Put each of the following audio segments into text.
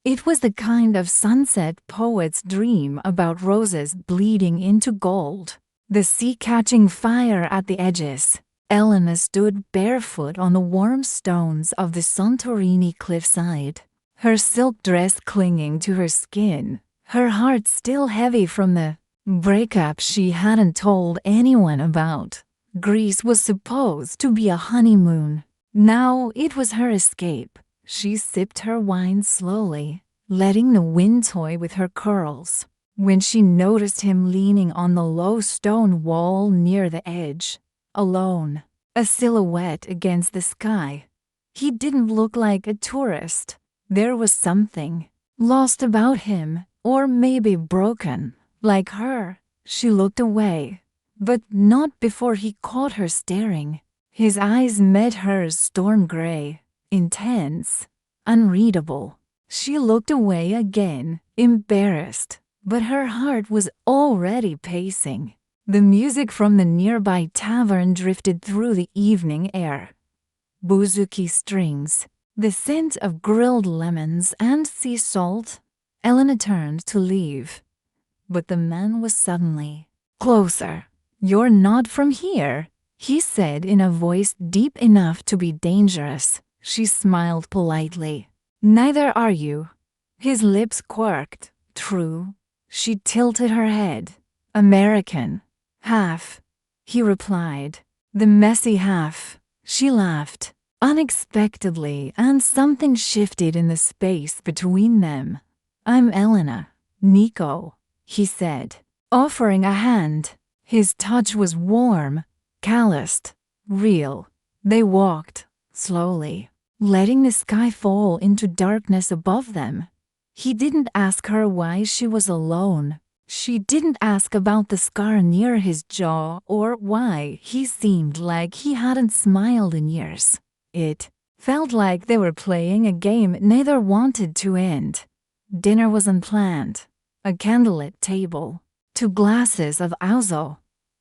It was the kind of sunset poet's dream about roses bleeding into gold, the sea catching fire at the edges. Elena stood barefoot on the warm stones of the Santorini cliffside, her silk dress clinging to her skin, her heart still heavy from the breakup she hadn't told anyone about. Greece was supposed to be a honeymoon. Now it was her escape. She sipped her wine slowly, letting the wind toy with her curls. When she noticed him leaning on the low stone wall near the edge, alone, a silhouette against the sky, he didn't look like a tourist. There was something lost about him, or maybe broken. Like her, she looked away, but not before he caught her staring. His eyes met hers, storm gray, intense, unreadable. She looked away again, embarrassed, but her heart was already pacing. The music from the nearby tavern drifted through the evening air. Bouzouki strings, the scent of grilled lemons and sea salt. Elena turned to leave, but the man was suddenly closer. "You're not from here," he said in a voice deep enough to be dangerous. She smiled politely. "Neither are you." His lips quirked. "True." She tilted her head. "American. Half," he replied. "The messy half." She laughed, unexpectedly, and something shifted in the space between them. "I'm Elena." "Nico," he said, offering a hand. His touch was warm, calloused, real. They walked, slowly, letting the sky fall into darkness above them. He didn't ask her why she was alone. She didn't ask about the scar near his jaw or why he seemed like he hadn't smiled in years. It felt like they were playing a game neither wanted to end. Dinner was unplanned. A candlelit table, 2 glasses of ouzo,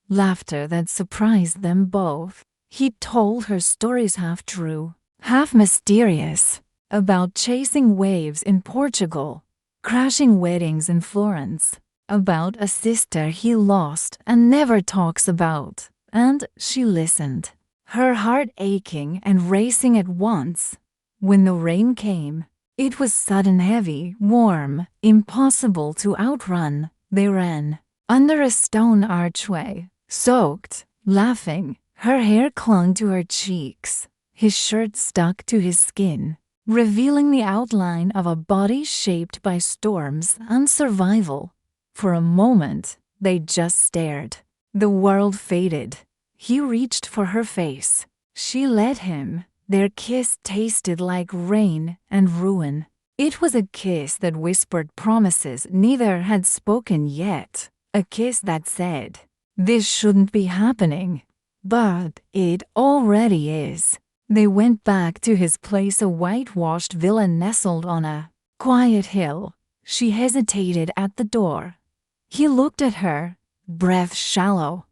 laughter that surprised them both. He told her stories half true, half mysterious, about chasing waves in Portugal, crashing weddings in Florence, about a sister he lost and never talks about, and she listened, her heart aching and racing at once. When the rain came, it was sudden, heavy, warm, impossible to outrun. They ran under a stone archway, soaked, laughing. Her hair clung to her cheeks. His shirt stuck to his skin, revealing the outline of a body shaped by storms and survival. For a moment, they just stared. The world faded. He reached for her face. She let him. Their kiss tasted like rain and ruin. It was a kiss that whispered promises neither had spoken yet. A kiss that said, "This shouldn't be happening." But it already is. They went back to his place, a whitewashed villa nestled on a quiet hill. She hesitated at the door. He looked at her, breath shallow.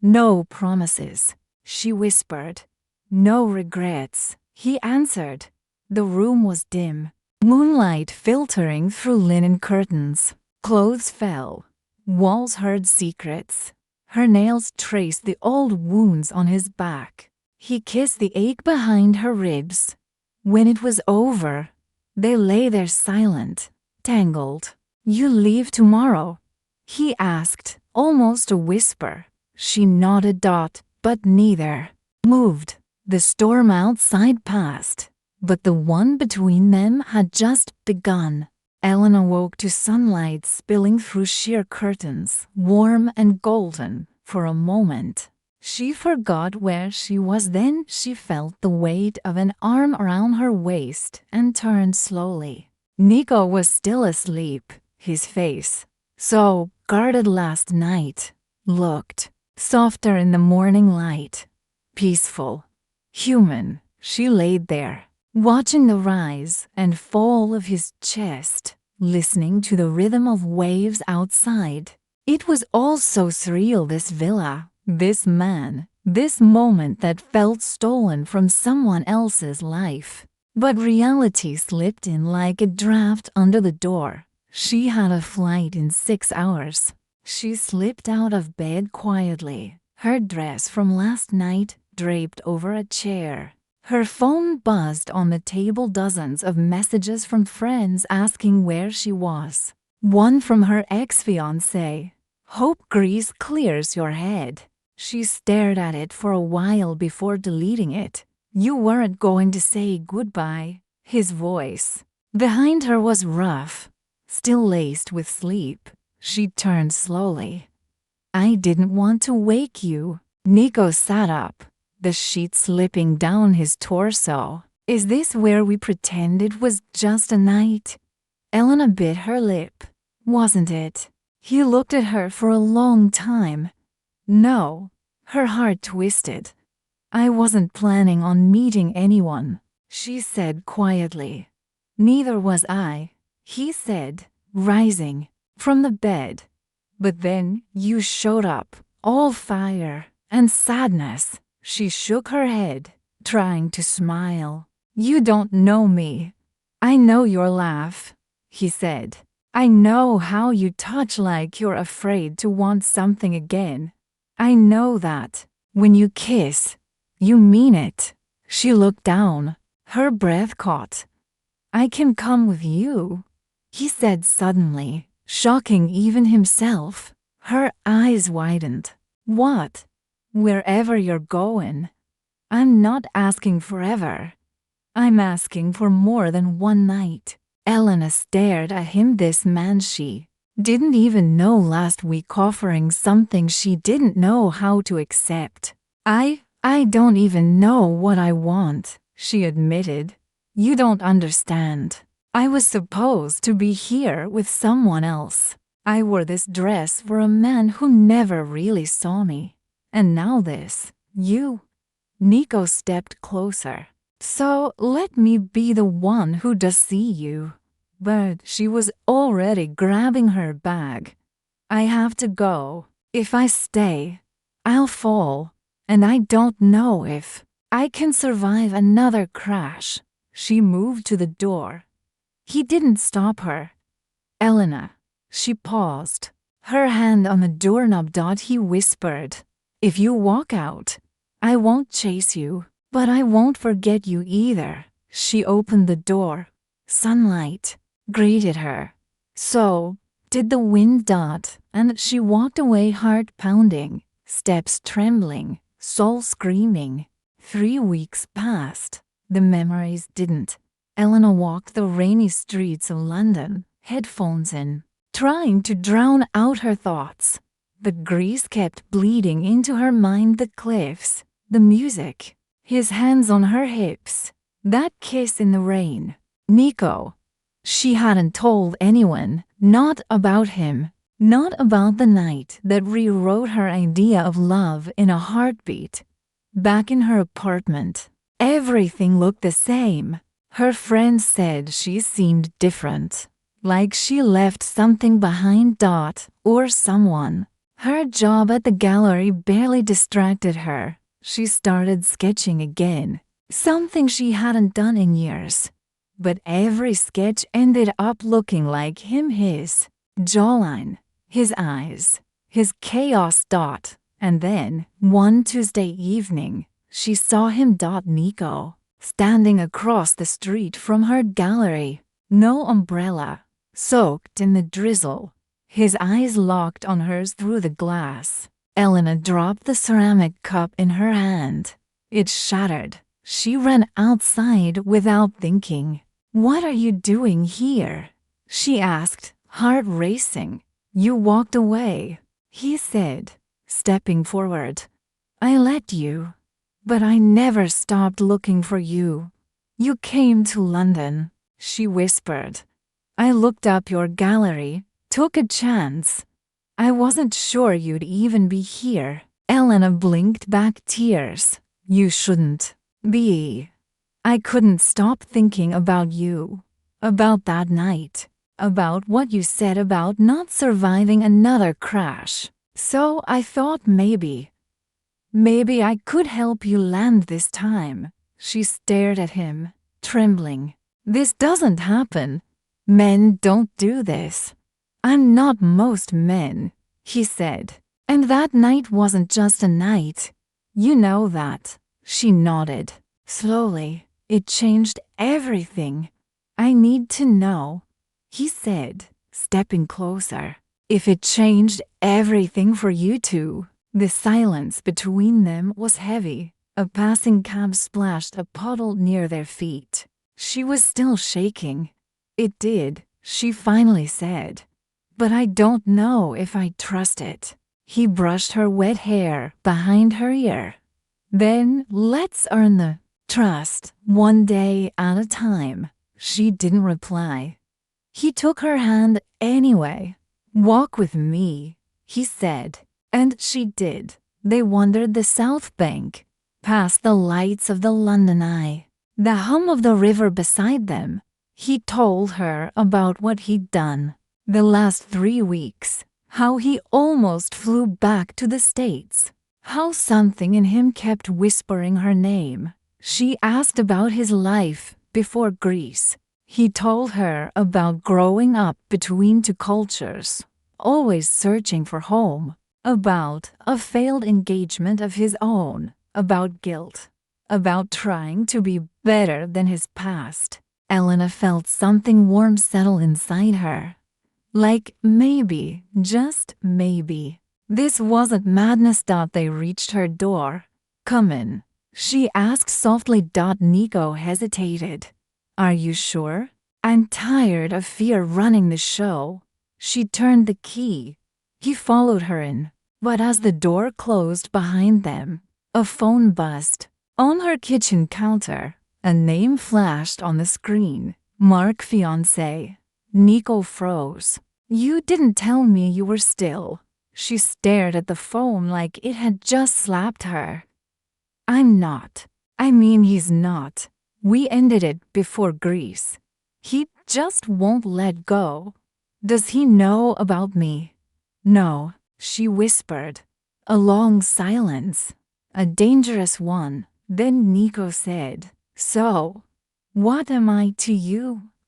"No promises," she whispered. "No regrets," he answered. The room was dim, moonlight filtering through linen curtains. Clothes fell. Walls heard secrets. Her nails traced the old wounds on his back. He kissed the ache behind her ribs. When it was over, they lay there silent, tangled. "You leave tomorrow?" he asked, almost a whisper. She nodded, but neither moved. The storm outside passed, but the one between them had just begun. Elena woke to sunlight spilling through sheer curtains, warm and golden. For a moment, she forgot where she was. Then she felt the weight of an arm around her waist and turned slowly. Nico was still asleep. His face, so guarded last night, looked softer in the morning light. Peaceful, human. She laid there, watching the rise and fall of his chest, listening to the rhythm of waves outside. It was all so surreal, this villa, this man, this moment that felt stolen from someone else's life. But reality slipped in like a draft under the door. She had a flight in 6 hours. She slipped out of bed quietly, her dress from last night draped over a chair. Her phone buzzed on the table, dozens of messages from friends asking where she was. One from her ex-fiancé. "Hope Greece clears your head." She stared at it for a while before deleting it. "You weren't going to say goodbye." His voice behind her was rough, still laced with sleep. She turned slowly. "I didn't want to wake you." Nico sat up, the sheet slipping down his torso. "Is this where we pretend it was just a night?" Elena bit her lip. "Wasn't it?" He looked at her for a long time. "No." Her heart twisted. "I wasn't planning on meeting anyone," she said quietly. "Neither was I," he said, rising from the bed. "But then you showed up, all fire and sadness." She shook her head, trying to smile. "You don't know me." "I know your laugh," he said. "I know how you touch like you're afraid to want something again. I know that when you kiss, you mean it." She looked down, her breath caught. "I can come with you," he said suddenly, shocking even himself. Her eyes widened. "What?" "Wherever you're going." "I'm not asking forever. I'm asking for more than one night." Elena stared at him. This man she didn't even know last week, offering something she didn't know how to accept. I don't even know what I want," she admitted. "You don't understand. I was supposed to be here with someone else. I wore this dress for a man who never really saw me. And now this. You." Nico stepped closer. "So let me be the one who does see you." But she was already grabbing her bag. "I have to go. If I stay, I'll fall. And I don't know if I can survive another crash." She moved to the door. He didn't stop her. "Elena." She paused, her hand on the doorknob. He whispered, "If you walk out, I won't chase you, but I won't forget you either." She opened the door. Sunlight greeted her. So did the wind. And she walked away, heart pounding, steps trembling, soul screaming. 3 weeks passed. The memories didn't. Elena walked the rainy streets of London, headphones in, trying to drown out her thoughts. But Greece kept bleeding into her mind. The cliffs, the music, his hands on her hips, that kiss in the rain. Nico. She hadn't told anyone, not about him, not about the night that rewrote her idea of love in a heartbeat. Back in her apartment, everything looked the same. Her friends said she seemed different, like she left something behind. Or someone. Her job at the gallery barely distracted her. She started sketching again, something she hadn't done in years. But every sketch ended up looking like him, his jawline, his eyes, his chaos. And then, one Tuesday evening, she saw him. Nico, standing across the street from her gallery, no umbrella, soaked in the drizzle, his eyes locked on hers through the glass. Elena dropped the ceramic cup in her hand. It shattered. She ran outside without thinking. "What are you doing here?" she asked, heart racing. "You walked away," he said, stepping forward. "I let you. But I never stopped looking for you. You came to London," she whispered. "I looked up your gallery, took a chance. I wasn't sure you'd even be here." Elena blinked back, tears. "You shouldn't be. I couldn't stop thinking about you, about that night, about what you said about not surviving another crash. So I thought maybe I could help you land this time." She stared at him, trembling. "This doesn't happen. Men don't do this." "I'm not most men," he said. "And that night wasn't just a night. You know that." She nodded. Slowly, it changed everything. "I need to know," he said, stepping closer. "If it changed everything for you two." The silence between them was heavy. A passing cab splashed a puddle near their feet. She was still shaking. "It did," she finally said. "But I don't know if I trust it." He brushed her wet hair behind her ear. "Then let's earn the trust one day at a time." She didn't reply. He took her hand anyway. "Walk with me," he said. And she did. They wandered the South Bank, past the lights of the London Eye, the hum of the river beside them. He told her about what he'd done the last 3 weeks, how he almost flew back to the States, how something in him kept whispering her name. She asked about his life before Greece. He told her about growing up between 2 cultures, always searching for home, about a failed engagement of his own, about guilt, about trying to be better than his past. Elena felt something warm settle inside her. Like maybe, just maybe, this wasn't madness. They reached her door. "Come in," she asked softly. Nico hesitated. "Are you sure? I'm tired of fear running the show." She turned the key. He followed her in, but as the door closed behind them, a phone buzzed. On her kitchen counter, a name flashed on the screen. "Mark, fiancé." Nico froze. "You didn't tell me you were still." She stared at the phone like it had just slapped her. "I'm not. I mean, he's not. We ended it before Greece. He just won't let go." "Does he know about me?" "No," she whispered. A long silence, a dangerous one. Then Nico said, "So, what am I to you,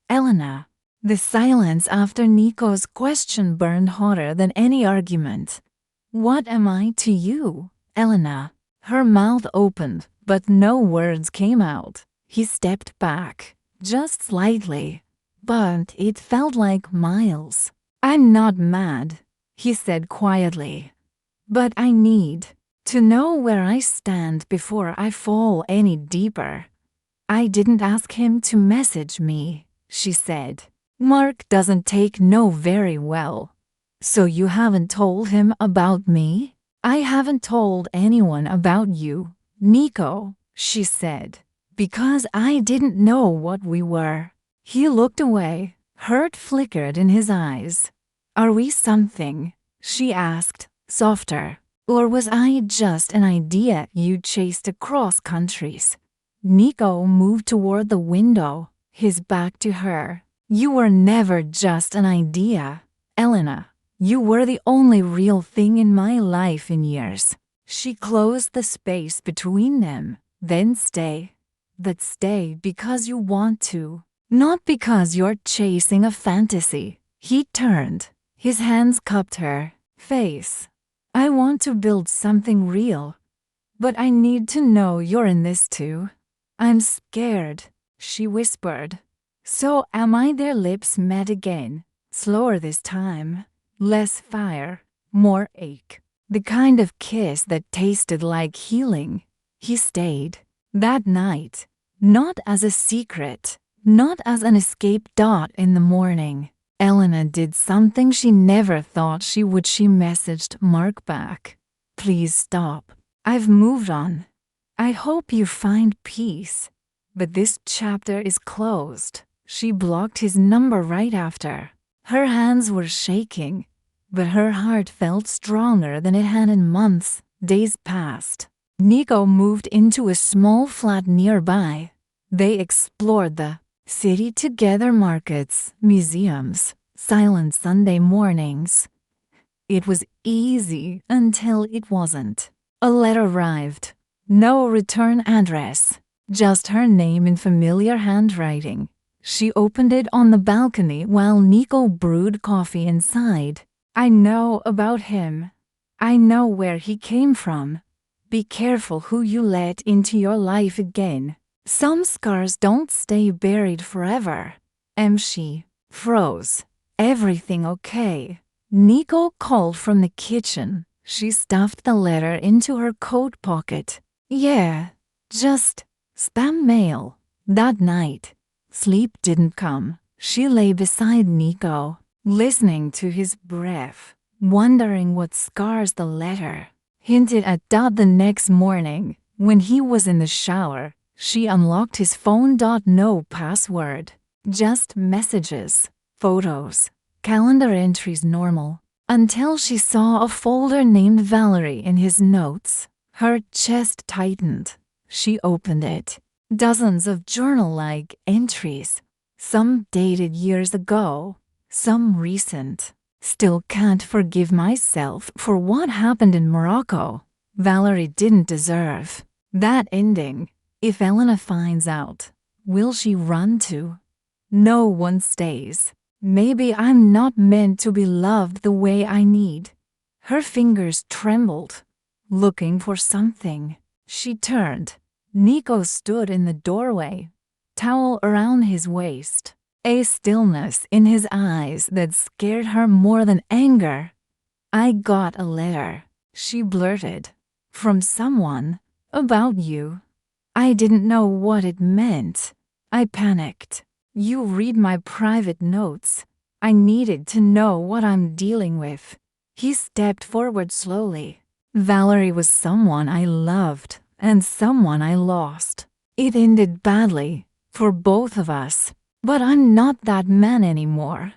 Elena?" The silence after Nico's question burned hotter than any argument. "What am I to you, Elena?" Her mouth opened, but no words came out. He stepped back, just slightly, but it felt like miles. "I'm not mad," he said quietly, "but I need to know where I stand before I fall any deeper." "I didn't ask him to message me," she said. "Mark doesn't take no very well." "So you haven't told him about me?" "I haven't told anyone about you, Nico," she said, "because I didn't know what we were." He looked away. Hurt flickered in his eyes. "Are we something?" she asked, softer. "Or was I just an idea you chased across countries?" Nico moved toward the window, his back to her. "You were never just an idea, Elena. You were the only real thing in my life in years." She closed the space between them. "Then stay. But stay because you want to, not because you're chasing a fantasy." He turned. His hands cupped her face. "I want to build something real, but I need to know you're in this too." "I'm scared," she whispered. "So am I." Their lips met again, slower this time, less fire, more ache. The kind of kiss that tasted like healing. He stayed. That night, not as a secret, not as an escape. In the morning, Elena did something she never thought she would. She messaged Mark back. "Please stop. I've moved on. I hope you find peace. But this chapter is closed." She blocked his number right after. Her hands were shaking, but her heart felt stronger than it had in months. Days passed. Nico moved into a small flat nearby. They explored the city together, markets, museums, silent Sunday mornings. It was easy until it wasn't. A letter arrived. No return address. just her name in familiar handwriting. She opened it on the balcony while Nico brewed coffee inside. I know about him. I know where he came from. Be careful who you let into your life again. Some scars don't stay buried forever. She froze. Everything okay? Nico called from the kitchen. She stuffed the letter into her coat pocket. Yeah, just spam mail. That night, sleep didn't come. She lay beside Nico, listening to his breath, wondering what scars the letter hinted at. The next morning, when he was in the shower, she unlocked his phone. No password, just messages, photos, calendar entries, normal, until she saw a folder named Valerie in his notes. Her chest tightened. She opened it. Dozens of journal-like entries, some dated years ago, some recent. Still can't forgive myself for what happened in Morocco. Valerie didn't deserve that ending. If Elena finds out, will she run too? No one stays. Maybe I'm not meant to be loved the way I need. Her fingers trembled, looking for something. She turned. Nico stood in the doorway, towel around his waist, a stillness in his eyes that scared her more than anger. I got a letter, she blurted. From someone. About you. I didn't know what it meant. I panicked. You read my private notes. I needed to know what I'm dealing with. He stepped forward slowly. Valerie was someone I loved and someone I lost. It ended badly for both of us, but I'm not that man anymore.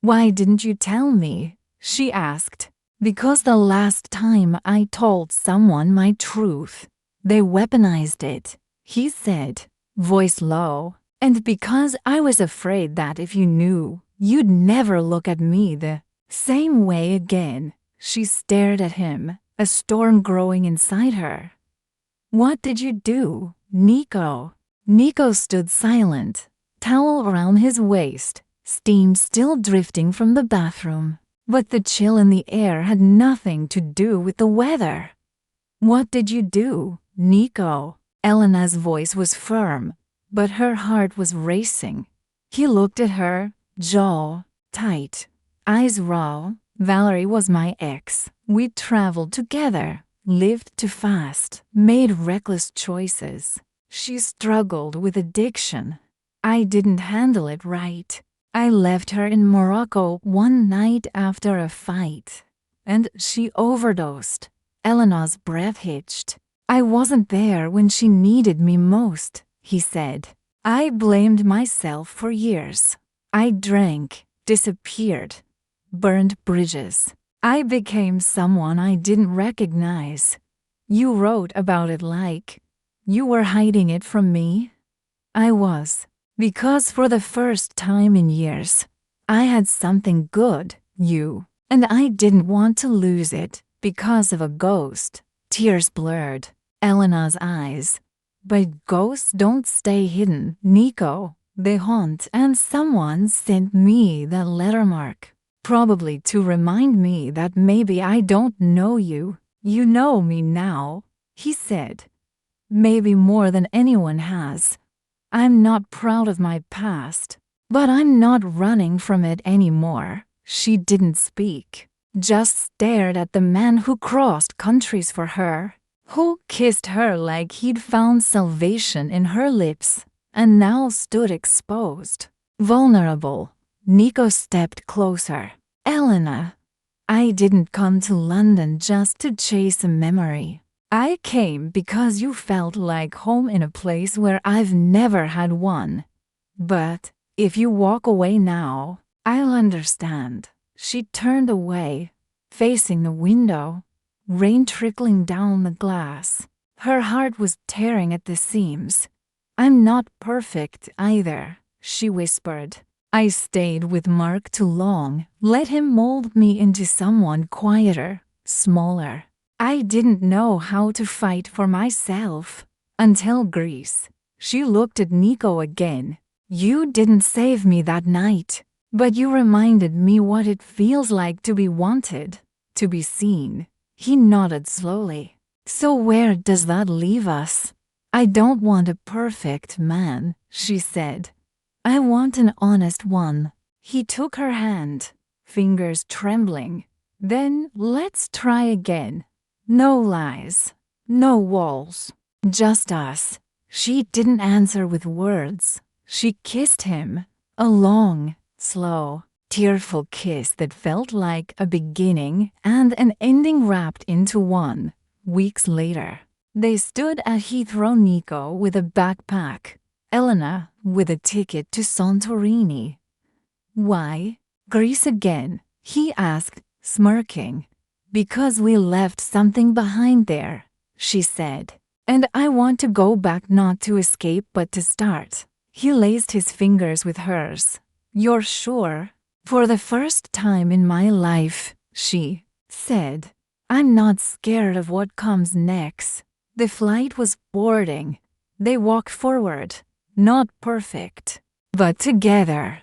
Why didn't you tell me? She asked. Because the last time I told someone my truth, they weaponized it, he said, voice low. And because I was afraid that if you knew, you'd never look at me the same way again. She stared at him, a storm growing inside her. What did you do, Nico? Nico stood silent, towel around his waist, steam still drifting from the bathroom. But the chill in the air had nothing to do with the weather. What did you do, Nico? Elena's voice was firm, but her heart was racing. He looked at her, jaw tight, eyes raw. Valerie was my ex. We traveled together, lived too fast, made reckless choices. She struggled with addiction. I didn't handle it right. I left her in Morocco one night after a fight, and she overdosed. Elena's breath hitched. I wasn't there when she needed me most, he said. I blamed myself for years. I drank, disappeared, burned bridges. I became someone I didn't recognize. You wrote about it like you were hiding it from me. I was. Because for the first time in years, I had something good, you, and I didn't want to lose it because of a ghost. Tears blurred Elena's eyes. But ghosts don't stay hidden, Nico. They haunt, and someone sent me that letter mark. Probably to remind me that maybe I don't know you. You know me now, he said. Maybe more than anyone has. I'm not proud of my past, but I'm not running from it anymore. She didn't speak, just stared at the man who crossed countries for her, who kissed her like he'd found salvation in her lips, and now stood exposed, vulnerable. Nico stepped closer. Elena, I didn't come to London just to chase a memory. I came because you felt like home in a place where I've never had one. But if you walk away now, I'll understand. She turned away, facing the window, rain trickling down the glass. Her heart was tearing at the seams. I'm not perfect either, she whispered. I stayed with Mark too long, let him mold me into someone quieter, smaller. I didn't know how to fight for myself until Greece. She looked at Nico again. You didn't save me that night, but you reminded me what it feels like to be wanted, to be seen. He nodded slowly. So where does that leave us? I don't want a perfect man, she said. I want an honest one. He took her hand, fingers trembling. Then let's try again. No lies, no walls, just us. She didn't answer with words. She kissed him, a long, slow, tearful kiss that felt like a beginning and an ending wrapped into one. Weeks later, they stood at Heathrow, Nico with a backpack, Elena with a ticket to Santorini. Why? Greece again, he asked, smirking. Because we left something behind there, she said. And I want to go back, not to escape but to start. He laced his fingers with hers. You're sure? For the first time in my life, she said. I'm not scared of what comes next. The flight was boarding. They walked forward. Not perfect, but together.